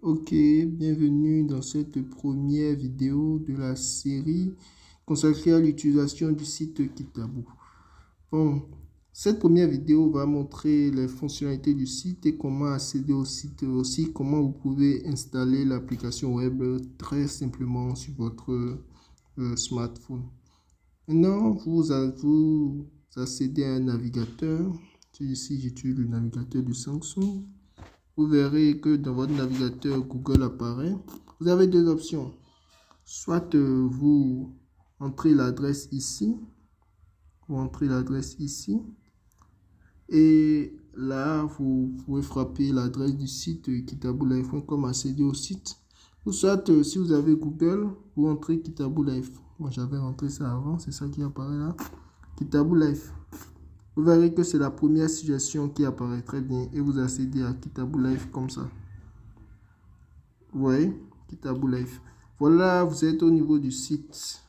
Ok, bienvenue dans cette première vidéo de la série consacrée à l'utilisation du site Kitaboo. Bon, cette première vidéo va montrer les fonctionnalités du site et comment accéder au site, aussi comment vous pouvez installer l'application web très simplement sur votre smartphone. Maintenant, vous accédez à un navigateur. Ici, j'utilise le navigateur de Samsung. Vous verrez que dans votre navigateur, Google apparaît. Vous avez deux options. Soit vous entrez l'adresse ici, et là, vous pouvez frapper l'adresse du site Kitaboo Life comme accéder au site. Ou soit, si vous avez Google, vous entrez Kitaboo Life. Moi, j'avais rentré ça avant, c'est ça qui apparaît là. Kitaboo Life. Vous verrez que c'est la première suggestion qui apparaît très bien et vous accédez à Kitaboo Life comme ça. Vous voyez, Kitaboo Life. Voilà, vous êtes au niveau du site.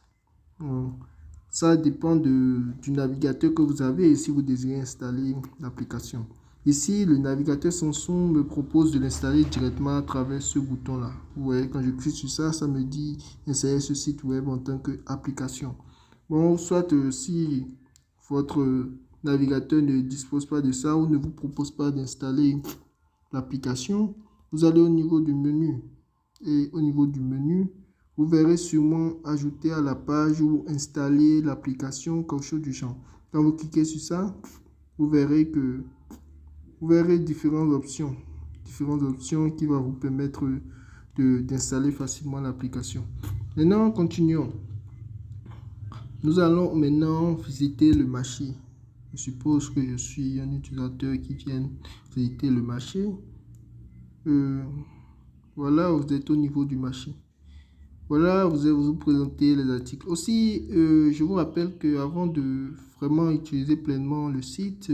Ça dépend du navigateur que vous avez et si vous désirez installer l'application. Ici, le navigateur Samsung me propose de l'installer directement à travers ce bouton-là. Vous voyez, quand je clique sur ça, ça me dit insérer ce site web en tant qu'application. Bon, soit si votre navigateur ne dispose pas de ça ou ne vous propose pas d'installer l'application, vous allez au niveau du menu. Et au niveau du menu, vous verrez sûrement ajouter à la page ou installer l'application quelque chose du genre. Quand vous cliquez sur ça, vous verrez différentes options qui vont vous permettre d'installer facilement l'application. Maintenant, continuons. Nous allons maintenant visiter le marché. Je suppose que je suis un utilisateur qui vient visiter le marché. Voilà, vous êtes au niveau du marché. Voilà, vous allez vous présenter les articles. Aussi, je vous rappelle qu'avant de vraiment utiliser pleinement le site,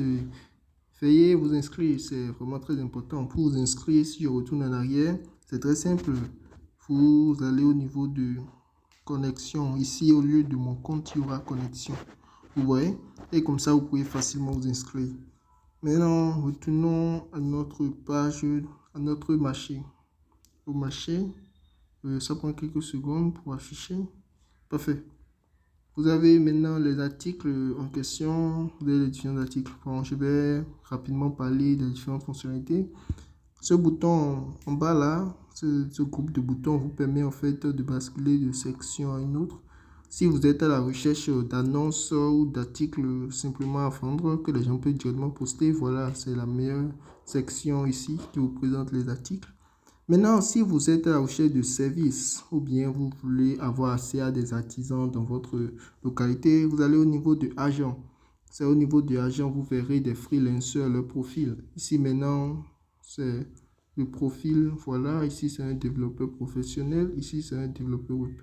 veuillez vous inscrire. C'est vraiment très important. Pour vous inscrire, si je retourne en arrière, c'est très simple. Vous allez au niveau de connexion. Ici, au lieu de mon compte, il y aura connexion. Vous voyez? Et comme ça, vous pouvez facilement vous inscrire. Maintenant, retournons à notre page, à notre marché. Au marché, ça prend quelques secondes pour afficher. Parfait. Vous avez maintenant les articles en question. Vous avez les différents articles. Bon, je vais rapidement parler des différentes fonctionnalités. Ce bouton en bas là, ce groupe de boutons vous permet en fait de basculer de section à une autre. Si vous êtes à la recherche d'annonces ou d'articles simplement à vendre que les gens peuvent directement poster, voilà, c'est la meilleure section ici qui vous présente les articles. Maintenant, si vous êtes à la recherche de services ou bien vous voulez avoir accès à des artisans dans votre localité, vous allez au niveau de agent. C'est au niveau de agent, vous verrez des freelancers, leur profil. Ici maintenant, c'est le profil, voilà. Ici, c'est un développeur professionnel. Ici, c'est un développeur web.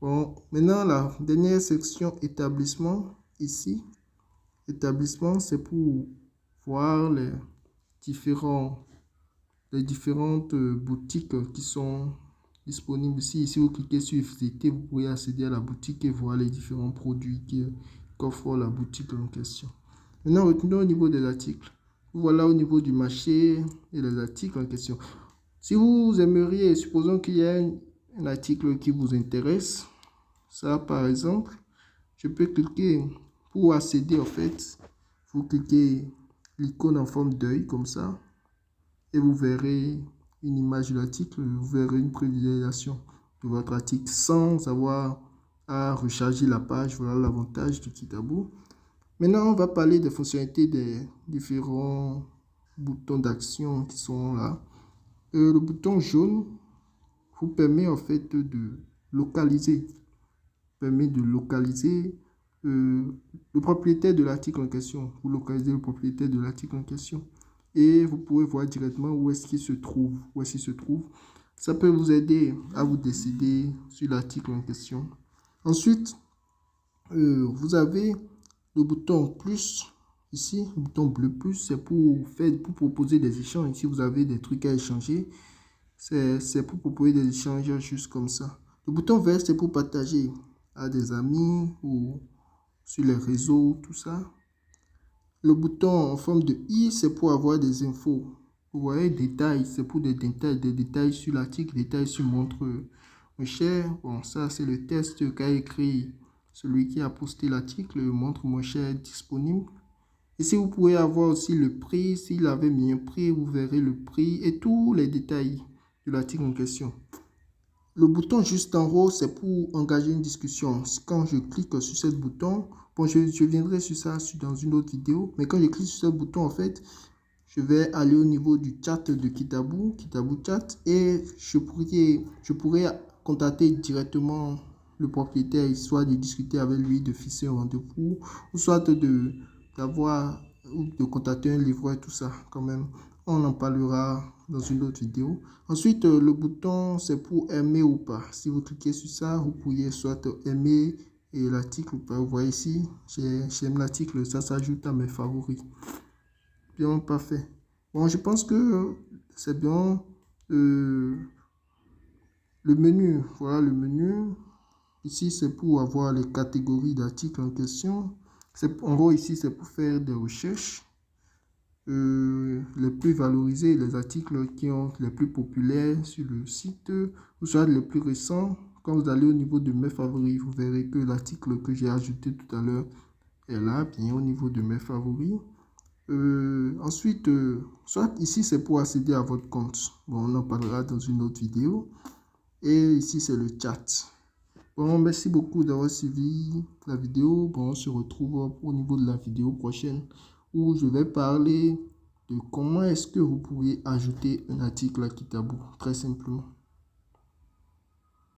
Bon, maintenant, la dernière section, établissement. Ici, établissement, c'est pour voir les différentes boutiques qui sont disponibles ici. Ici, vous cliquez sur visiter, vous pouvez accéder à la boutique et voir les différents produits qu'offre la boutique en question. Maintenant, retournons au niveau des articles. Voilà au niveau du marché et les articles en question. Si vous aimeriez, supposons qu'il y a un article qui vous intéresse, ça par exemple, je peux cliquer pour accéder en fait. Vous cliquez l'icône en forme d'œil comme ça et vous verrez une image de l'article, vous verrez une prévisualisation de votre article sans avoir à recharger la page. Voilà l'avantage de Kitaboo. Maintenant, on va parler des fonctionnalités des différents boutons d'action qui sont là. Le bouton jaune vous permet en fait de localiser, le propriétaire de l'article en question. Vous localisez le propriétaire de l'article en question et vous pouvez voir directement où est-ce qu'il se trouve. Ça peut vous aider à vous décider sur l'article en question. Ensuite, vous avez le bouton plus ici, le bouton bleu plus, c'est pour proposer des échanges. Ici, vous avez des trucs à échanger. C'est pour proposer des échanges juste comme ça. Le bouton vert, c'est pour partager à des amis ou sur les réseaux, tout ça. Le bouton en forme de i, c'est pour avoir des infos. Vous voyez, détails, c'est pour des détails sur l'article, détails sur montre moins cher. Bon, ça, c'est le test qu'a écrit celui qui a posté l'article, montre moins cher disponible. Ici, vous pouvez avoir aussi le prix. S'il avait mis un prix, vous verrez le prix et tous les détails de l'article en question. Le bouton juste en haut, c'est pour engager une discussion. Quand je clique sur ce bouton, bon, je viendrai sur ça dans une autre vidéo, mais quand je clique sur ce bouton, en fait, je vais aller au niveau du chat de Kitaboo Chat, et je pourrais contacter directement le propriétaire, soit de discuter avec lui, de fixer un rendez-vous, ou soit d'avoir ou de contacter un livreur, tout ça quand même. On en parlera dans une autre vidéo. Ensuite, le bouton, c'est pour aimer ou pas. Si vous cliquez sur ça, vous pourriez soit aimer et l'article ou pas. Vous voyez ici, j'aime l'article, ça s'ajoute à mes favoris. Bien, parfait. Bon, je pense que c'est bien. Le menu, voilà le menu. Ici, c'est pour avoir les catégories d'articles en question. En gros, ici, c'est pour faire des recherches. Les plus valorisés, les articles qui ont les plus populaires sur le site, ou soit les plus récents. Quand vous allez au niveau de mes favoris, vous verrez que l'article que j'ai ajouté tout à l'heure est là, bien au niveau de mes favoris. Ensuite, soit ici c'est pour accéder à votre compte. Bon, on en parlera dans une autre vidéo. Et ici c'est le chat. Bon, merci beaucoup d'avoir suivi la vidéo. Bon, on se retrouve au niveau de la vidéo prochaine où je vais parler de comment est-ce que vous pourriez ajouter un article à Kitaboo, très simplement.